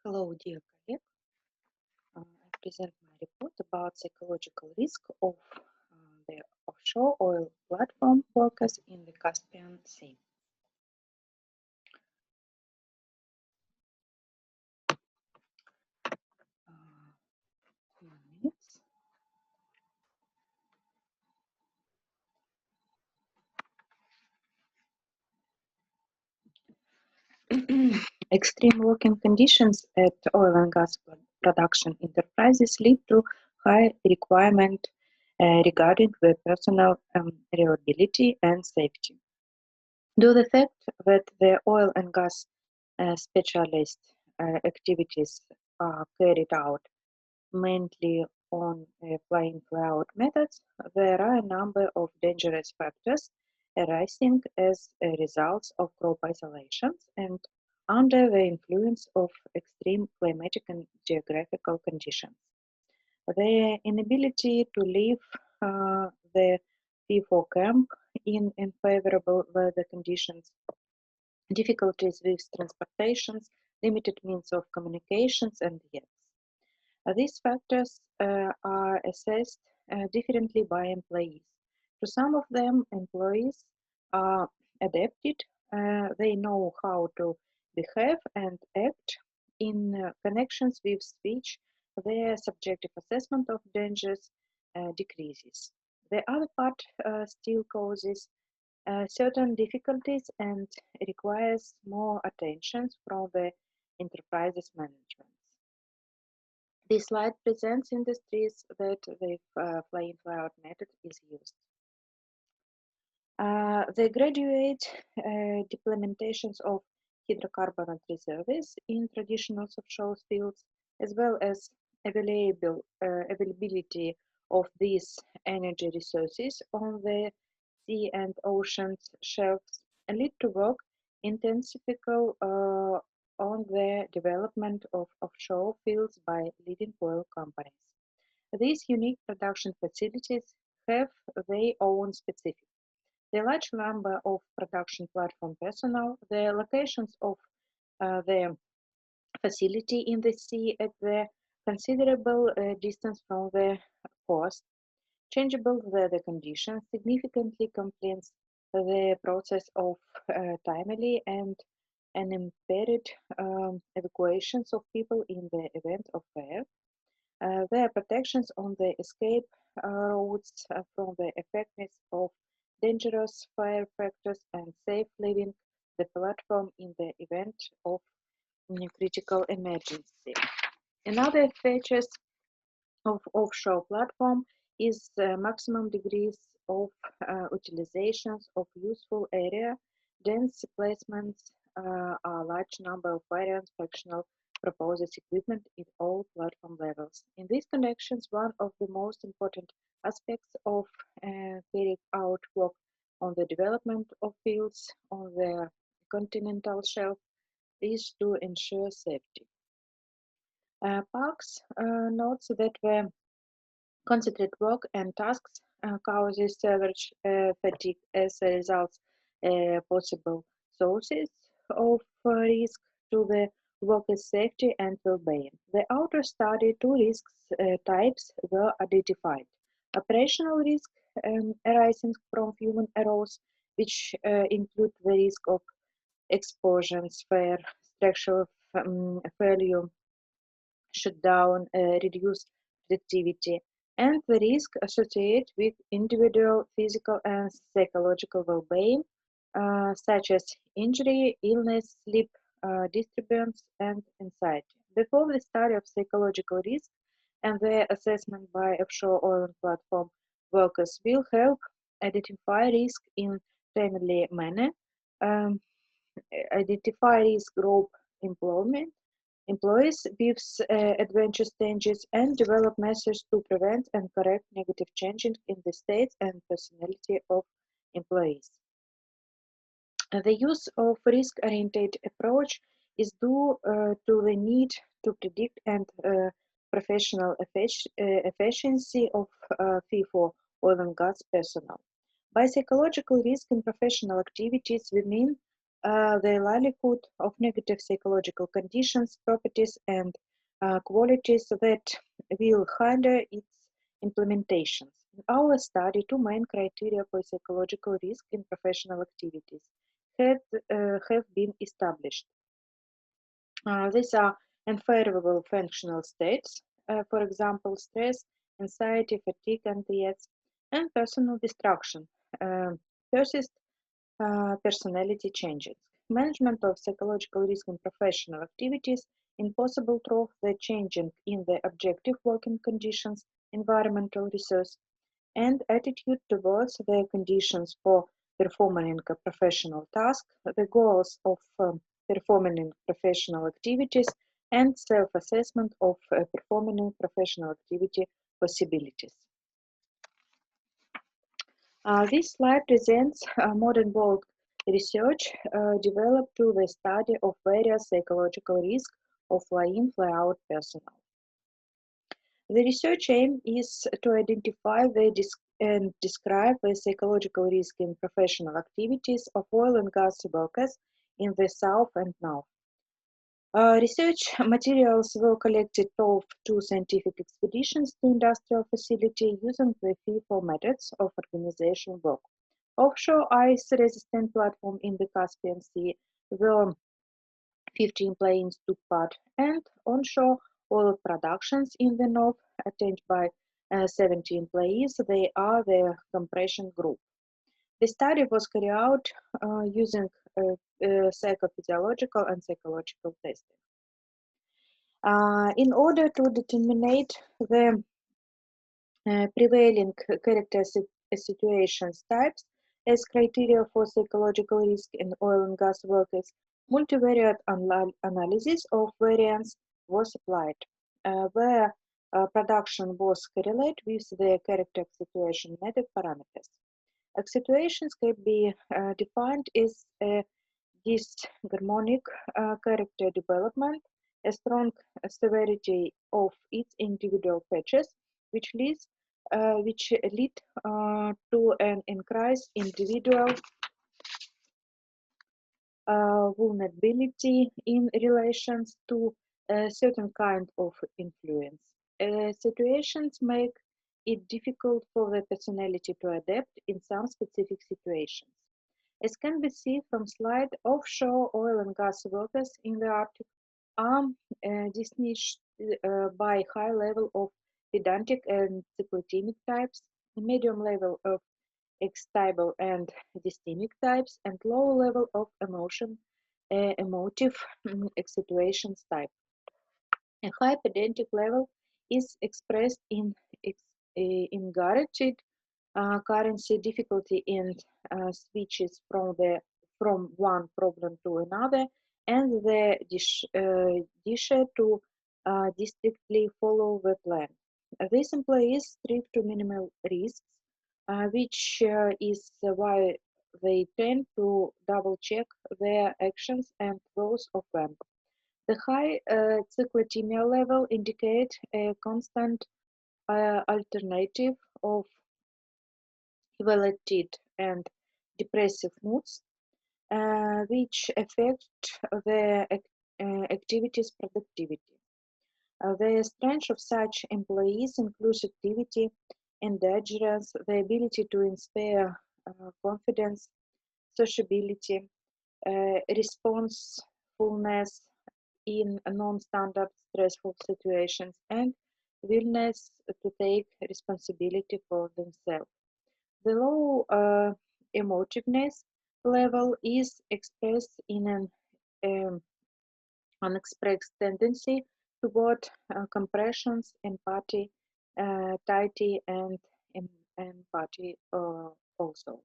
Hello, dear colleague. I present my report about psychological risk of the offshore oil platform workers in the Caspian Sea. Few minutes. Extreme working conditions at oil and gas production enterprises lead to high requirement regarding the personal reliability and safety. Due to the fact that the oil and gas specialist activities are carried out mainly on flying fly-out methods, there are a number of dangerous factors arising as a result of crop isolations and under the influence of extreme climatic and geographical conditions. The inability to leave the P4 camp in unfavorable weather conditions, difficulties with transportations, limited means of communications, and yet. These factors are assessed differently by employees. To some of them, employees are adapted, they know how to behave and act in connections with which their subjective assessment of dangers decreases. The other part still causes certain difficulties and requires more attention from the enterprise's management. This slide presents industries that the fly-in fly-out method is used. The graduate deploymentations of hydrocarbon reserves in traditional offshore fields, as well as availability of these energy resources on the sea and oceans shelves, lead to work intensifical on the development of offshore fields by leading oil companies. These unique production facilities have their own specifics. The large number of production platform personnel, the locations of the facility in the sea at the considerable distance from the coast, changeable weather conditions significantly complicates the process of timely and unimpaired evacuations of people in the event of fire. Their protections on the escape routes from the effectiveness of dangerous fire factors and safe leaving the platform in the event of critical emergency. Another features of offshore platform is maximum degrees of utilizations of useful area, dense placements, a large number of variants, functional proposes equipment in all platform levels. In these connections, one of the most important aspects of carrying out work on the development of fields on the continental shelf is to ensure safety. Parks notes that the concentrated work and tasks causes search fatigue as a result possible sources of risk to the workers' safety and well-being. The outer study, two risk types were identified. Operational risk arising from human errors, which include the risk of explosions, fire, structural failure, shutdown, reduced productivity, and the risk associated with individual physical and psychological well-being, such as injury, illness, sleep disturbance, and anxiety. Before the study of psychological risk and their assessment by offshore oil and platform workers will help identify risk in timely manner, um, identify risk group employment employees with adventure stages and develop measures to prevent and correct negative changes in the state and personality of employees. The use of risk-oriented approach is due to the need to predict and professional efficiency of FIFO oil and gas personnel. By psychological risk in professional activities, we mean the likelihood of negative psychological conditions, properties, and qualities that will hinder its implementations. In our study, two main criteria for psychological risk in professional activities have been established. These are unfavorable functional states, for example, stress, anxiety, fatigue, and yes, and personal destruction, persist personality changes. Management of psychological risk in professional activities impossible through the changing in the objective working conditions, environmental resource, and attitude towards the conditions for performing a professional task, the goals of performing professional activities, and self-assessment of performing professional activity possibilities. This slide presents modern world research developed through the study of various psychological risks of fly-in, fly-out personnel. The research aim is to identify and describe the psychological risk in professional activities of oil and gas workers in the South and North. Research materials were collected of two scientific expeditions to industrial facility using the FIFO methods of organization work. Offshore ice-resistant platform in the Caspian Sea, where 15 planes took part, and onshore oil productions in the north, attended by 70 employees. They are the compression group. The study was carried out using psychophysiological and psychological testing. In order to determine the prevailing character situations types as criteria for psychological risk in oil and gas workers, multivariate analysis of variance was applied, where production was correlated with the character situation method parameters. Situations can be defined as a disharmonic character development, a strong severity of its individual patches, which lead to an increased individual vulnerability in relations to a certain kind of influence. Situations make it difficult for the personality to adapt in some specific situations. As can be seen from slide, offshore oil and gas workers in the Arctic are distinguished by high level of pedantic and cyclotimic types, medium level of excitable and dystemic types, and low level of emotive situations type. A high pedantic level is expressed in guaranteed currency difficulty in switches from one problem to another, and the desire to districtly follow the plan. This employees strive to minimal risks, which is why they tend to double-check their actions and those of them. The high cyclotimia level indicates a constant alternative of elevated and depressive moods, which affect the activity's productivity. The strength of such employees includes activity, endurance, the ability to inspire confidence, sociability, responsefulness in non-standard stressful situations, and willingness to take responsibility for themselves. The low emotiveness level is expressed in an unexpressed tendency toward compressions, empathy, tiety, and empathy also.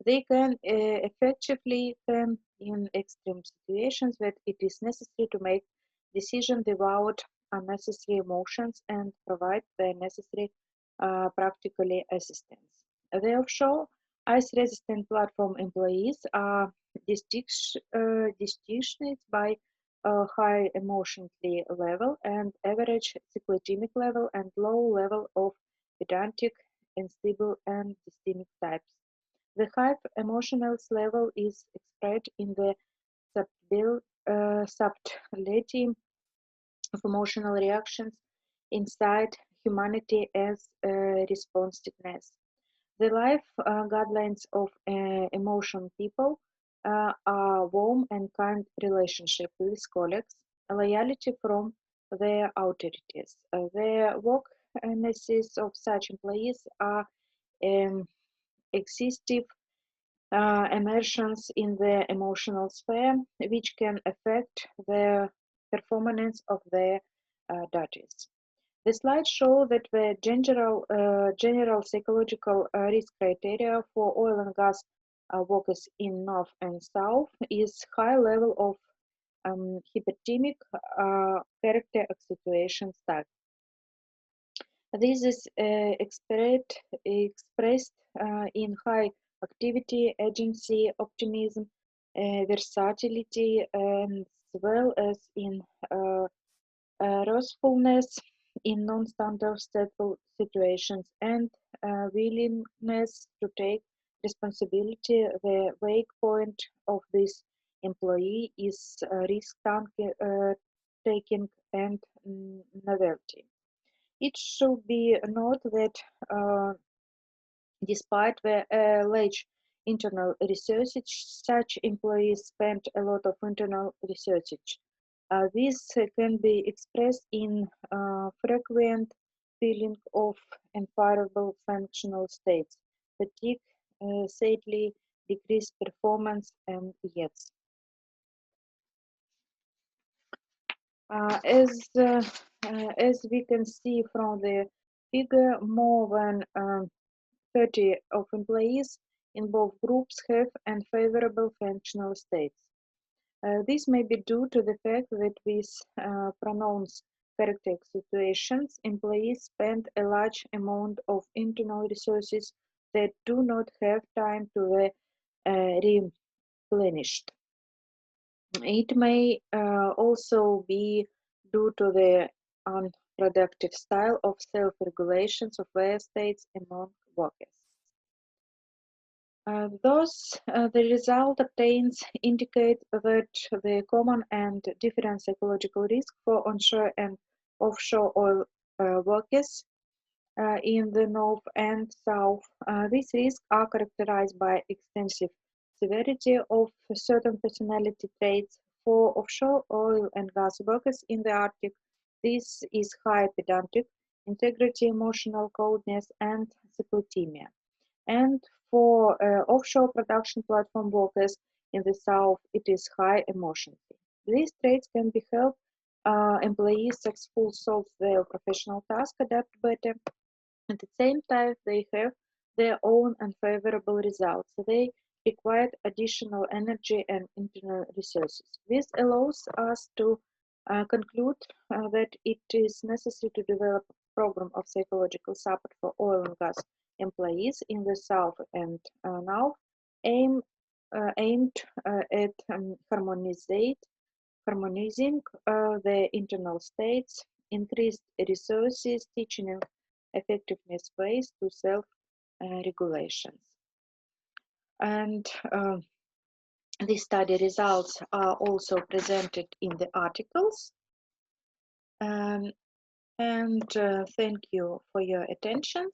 They can effectively come in extreme situations that it is necessary to make decisions without unnecessary emotions and provide the necessary practically assistance. The offshore ice-resistant platform employees are distinguished by a high emotionally level and average cyclotimic level and low level of pedantic, unstable, and dystemic types. The high emotional level is expressed in the subtlety of emotional reactions inside humanity as responsiveness. The life guidelines of emotion people are warm and kind relationship with colleagues, loyalty from their authorities. The weaknesses of such employees are um, excessive immersions in the emotional sphere, which can affect the performance of their duties. The slides show that the general psychological risk criteria for oil and gas workers in North and South is high level of hyperthermic character accentuation style. This is expressed in high activity, agency, optimism, versatility, as well as in resourcefulness in non-standard situations and willingness to take responsibility. The wake point of this employee is risk taking and novelty. It should be noted that despite the large internal research, such employees spend a lot of internal research. This can be expressed in frequent feeling of unfavorable functional states, fatigue, sadly, decreased performance, and yet. Uh, as, uh, as we can see from the figure, more than 30 of employees in both groups have unfavorable functional states. This may be due to the fact that with pronounced character situations, employees spend a large amount of internal resources that do not have time to be replenished. It may also be due to the unproductive style of self-regulations of various states among workers. Thus, the result obtained indicate that the common and different psychological risk for onshore and offshore oil workers in the north and south. These risks are characterized by extensive severity of certain personality traits. For offshore oil and gas workers in the Arctic, this is high pedantic, integrity, emotional coldness, and cyclothymia. And for offshore production platform workers in the south, it is high emotion. These traits can be help employees successfully solve their professional task, adapt better. At the same time, they have their own unfavorable results. They require additional energy and internal resources. This allows us to conclude that it is necessary to develop a program of psychological support for oil and gas employees in the South and North, aimed at harmonizing the internal states, increased resources, teaching effectiveness ways to self-regulations. And these study results are also presented in the articles. And thank you for your attention.